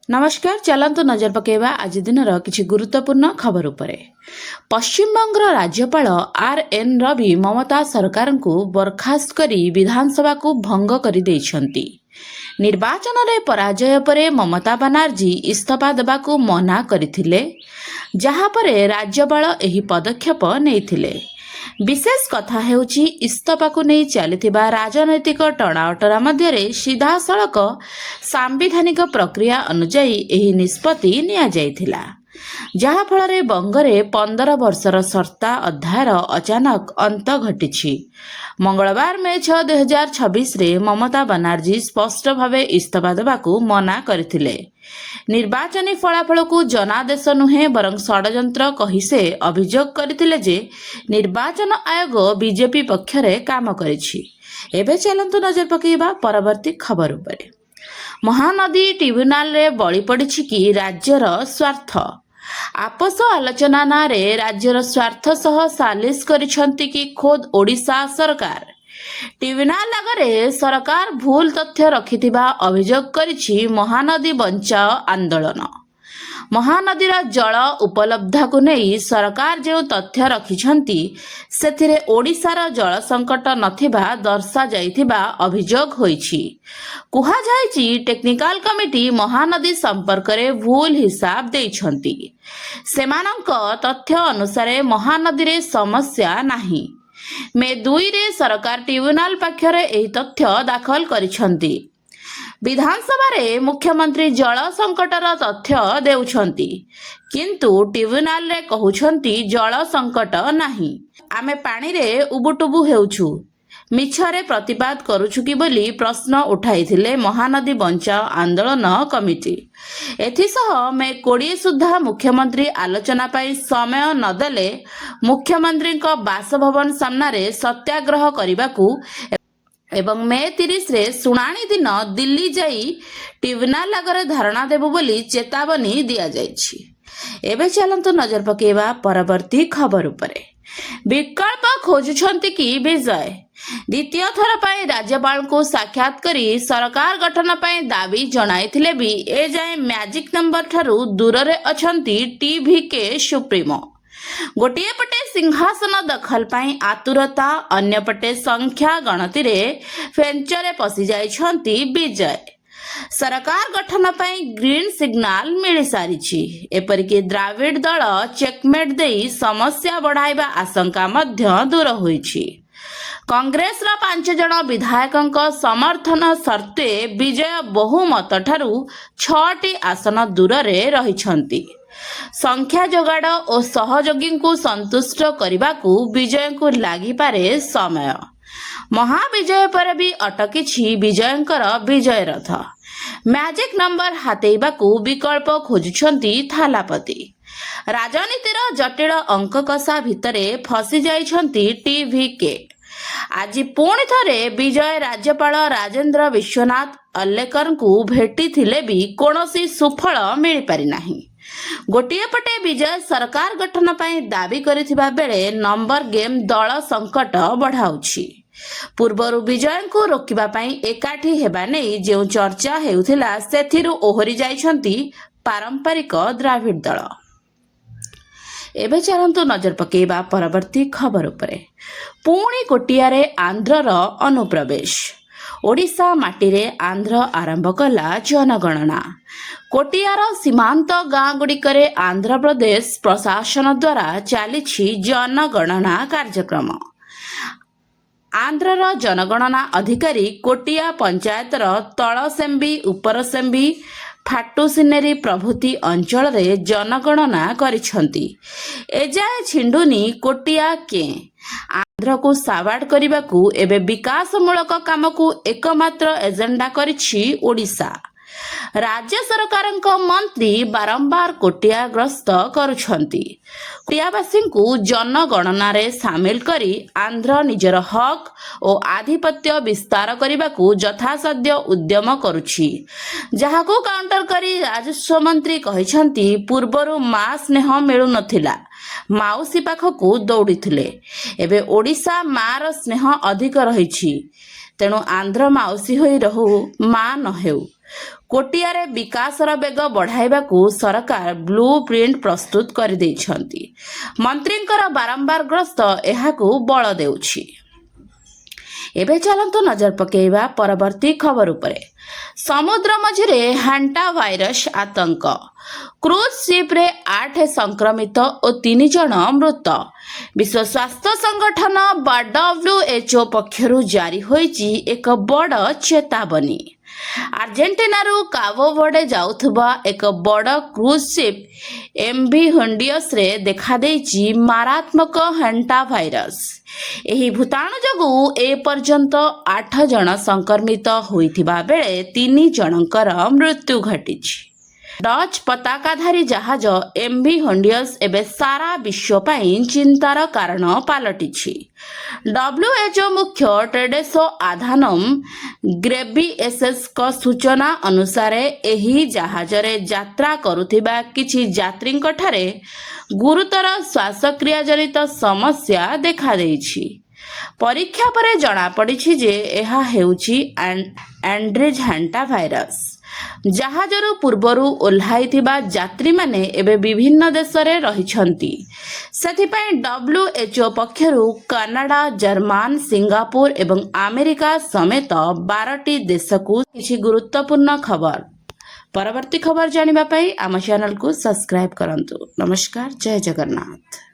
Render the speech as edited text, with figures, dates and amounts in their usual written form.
नमस्कार चलंतु नजर पकेवा आज दिन किछि गुरुत्वपूर्ण खबर उपरे। पश्चिम बंग राज्यपाल आर.एन. रवि ममता सरकार को बर्खास्त करी विधानसभा को भंग कर देइछंती। निर्वाचन रे पराजय परे ममता बनर्जी इस्तीफा देबाकू मना करथिले, जहा परे राज्यपाल एही पदक्षेप नेइथिले। विशेष कथा हेउची इस्तीफा को नहीं चलिथिबा राजनैतिक टणाओटरा मध्यरे सीधा सड़क सांविधानिक प्रक्रिया अनुଯାयी एही निष्पत्ति निया जाइथिला, जहा फଳରେ बंगरे 15 वर्षर सर्ता अध्यायर अचानक अंत घटिछि। मंगलवार मे 6 2026 रे ममता बनर्जी स्पष्ट भावे इस्तीफा देबाकू मना करथिले। निर्वाचनी फलाफल को जनादेश नुहे बरं षड्यंत्र कही से अभियोग करथिले जे निर्वाचन आयोग बीजेपी पक्षरे काम करिछि। एबे चलंतु नजर पकेइबा परवर्ती खबर उपरे। महानदी ट्रिब्यूनाल रे बळी पड़िछि कि राज्यर स्वार्थ। आपस आलोचना नारे राज्यर स्वार्थ सह सालिश करिछंती कि खोद ओडिशा सरकार। ट्रिब्यूनाल आगरे सरकार भूल तथ्य रखिथिबा अभियोग करिछि महानदी बंचाओ आंदोलन। महानदीर जल उपलब्धा को नहीं सरकार जो तथ्य रखिछंती सेथिरे ओडिशार जल संकट नथिबा दर्शा जाइथिबा अभियोग होइछि। कुहा जाइछि टेक्निकल कमिटी महानदी संपर्क रे भूल हिसाब देइछंती। सेमानंक तथ्य अनुसार महानदी रे समस्या नाही। मे 2 रे सरकार ट्रिब्यूनाल पक्षरे एही तथ्य दाखल करिछंती। विधानसभा रे मुख्यमंत्री जल संकटर तथ्य देउछंती, किंतु ट्रिब्यूनाल रे कहउछंती जल संकट नाही। आमे पानी रे उबुटुबु हेउछु, मिछरे प्रतिवाद करूछु कि बोली प्रश्न उठाइथिले महानदी बंचाओ आंदोलन कमिटी। एथिसह मे 20 सुद्धा मुख्यमंत्री आलोचना पाई समय नदेले मुख्यमंत्री बासभवन सामने सत्याग्रह करिबाकू एवं मे 30 रे सुनानी दिन दिल्ली जाई ट्रिब्यूनाल आगरे धारणा देबु बोली चेतावनी दिया जाइछि। एबे चलंतु नजर पकेइबा परवर्ती खबर उपरे। विकल्प खोजुछंती कि विजय द्वितीय थर पाई राज्यपाल को साक्षात करी सरकार गठन पाई दाबी जणाइथिले भी ए जाए मैजिक नंबर ठारू दूर रे अछंती टीवीके सुप्रीमो। गोटिए पटे सिंहासन दखल पाई आतुरता, अन्य पटे संख्या गणति रे फेंचरे पसी जाइछंती विजय। सरकार गठन पाई ग्रीन सिग्नाल मिली सारिछि। एपरिके द्राविड दल चेकमेट देई समस्या बढ़ाइबा आशंका मध्य दूर होइछि। कांग्रेस रा 5 जन विधायकंक समर्थन सर्ते विजय बहुमत ठारू 6टी आसन दूर रे रहिछंती। संख्या जोगाड़ और सहयोगी को संतुष्ट करने को विजय को लगी पारे समय। महाविजय पर भी अटकी विजयंकर विजय रथ। मैजिक नंबर हातेइबा को विकल्प खोजुछंती थालापति। राजनीतिर जटिल अंक कषा भितरे फसी जाइछंती टीवीके। आज पुणी थरे विजय राज्यपाल राजेंद्र विश्वनाथ अल्लेकर को भेटी थिले भी कोनोसी सुफल मिल पारि नाही। गोटिए पटे विजय सरकार गठन पाई दाबी करिथिबा बेले नंबर गेम दल संकट बढ़ाउछि। पूर्वरु विजय को रोकिबा पाई एकाठी हेबा नै जे चर्चा हेउथिला सेथिरु ओहरी जाइछंती पारंपरिक द्राविड दल। एबे चलंतु नजर पकेइबा परवर्ती खबर उपरे। पुणी कोटियारे आंध्रर अनुप्रवेश। ओडिशा माटीरे आंध्र आरंभ कला जनगणना। कोटियार सीमांत गाँ गुड़िकरे आंध्र प्रदेश प्रशासन द्वारा चली जनगणना कार्यक्रम। आंध्रर जनगणना अधिकारी कोटिया पंचायतर तलसेम्बी, उपरसेम्बी, फाटुसिनेरी प्रभृति अंचल रे जनगणना करिछंती। एजाए छिंडुनी कोटिया के आंध्र को साबाड़ करने को एवं विकासमूलक काम को एकमात्र एजेंडा करिछि ओडिशा। राज्य सरकार मंत्री बारंबार कोटिया ग्रस्त करुछंती। कोटियावासी को जनगणना रे सामिल करी आंध्र निजर हक और आधिपत्य विस्तार करने को यथासाध्य उद्यम करुछि, जहाको काउंटर करी राजस्व मंत्री कहिछंती पूर्वरु मां स्नेह मिलु नथिला, माउसी पाखकू दौड़िथिले। एबे ओडिशा मार स्नेह अधिक रहिछि, तेणु आंध्र माउसी होई रहू मां न हेउ। କୋଟିଆରେ ବିକାଶର ବେଗ ବଢ଼ାଇବାକୁ ସରକାର ବ୍ଲୁ ପ୍ରିଣ୍ଟ ପ୍ରସ୍ତୁତ କରିଦେଇଛନ୍ତି। ମନ୍ତ୍ରୀଙ୍କର ବାରମ୍ବାର ଗସ୍ତ ଏହାକୁ ବଳ ଦେଉଛି। ଏବେ ଚାଲନ୍ତୁ ନଜର ପକାଇବା ପରବର୍ତ୍ତୀ ଖବର ଉପରେ। ସମୁଦ୍ର ମଝିରେ ହାଣ୍ଟା ଭାଇରସ ଆତଙ୍କ। କ୍ରୁଜ ସିପ୍ରେ 8 ସଂକ୍ରମିତ ଓ 3 ଜଣ ମୃତ। ବିଶ୍ୱ ସ୍ୱାସ୍ଥ୍ୟ ସଂଗଠନ ବା WHO ପକ୍ଷରୁ ଜାରି ହୋଇଛି ଏକ ବଡ଼ ଚେତାବନୀ। ଆର୍ଜେଣ୍ଟିନାରୁ କାବୋ ବର୍ଡେ ଯାଉଥିବା ଏକ ବଡ଼ କ୍ରୁଜ ସିପ୍ MV ହୁଣ୍ଡିୟସରେ ଦେଖାଦେଇଛି ମାରାତ୍ମକ ହାଣ୍ଟା ଭାଇରସ। ଏହି ଭୂତାଣୁ ଯୋଗୁଁ ଏପର୍ଯ୍ୟନ୍ତ 8 ଜଣ ସଂକ୍ରମିତ ହୋଇଥିବା ବେଳେ 3 ଜଣଙ୍କର ମୃତ୍ୟୁ ଘଟିଛି। ଡଚ୍ ପତାକାଧାରୀ ଜାହାଜ MV ହୁଣ୍ଡିୟସ ଏବେ ସାରା ବିଶ୍ୱ ପାଇଁ ଚିନ୍ତାର କାରଣ ପାଲଟିଛି। WHO ମୁଖ୍ୟ ଟେଡ୍ରୋସ୍ ଆଧାନମ ଘେବ୍ରେୟେସସ୍ଙ୍କ ସୂଚନା ଅନୁସାରେ ଏହି ଜାହାଜରେ ଯାତ୍ରା କରୁଥିବା କିଛି ଯାତ୍ରୀଙ୍କଠାରେ ଗୁରୁତର ଶ୍ୱାସକ୍ରିୟା ଜନିତ ସମସ୍ୟା ଦେଖାଦେଇଛି। ପରୀକ୍ଷା ପରେ ଜଣାପଡ଼ିଛି ଯେ ଏହା ହେଉଛି ଆଡେସ୍ ହାଣ୍ଟା ଭାଇରସ। ଜାହାଜରୁ ପୂର୍ବରୁ ଓହ୍ଲାଇଥିବା ଯାତ୍ରୀମାନେ ଏବେ ବିଭିନ୍ନ ଦେଶରେ ରହିଛନ୍ତି। ସେଥିପାଇଁ WHO ପକ୍ଷରୁ କାନାଡା, ଜର୍ମାନ, ସିଙ୍ଗାପୁର ଏବଂ ଆମେରିକା ସମେତ 12ଟି ଦେଶକୁ କିଛି ଗୁରୁତ୍ୱପୂର୍ଣ୍ଣ ଖବର। ପରବର୍ତ୍ତୀ ଖବର ଜାଣିବା ପାଇଁ ଆମ ଚ୍ୟାନେଲକୁ ସବସ୍କ୍ରାଇବ କରନ୍ତୁ। ନମସ୍କାର, ଜୟ ଜଗନ୍ନାଥ।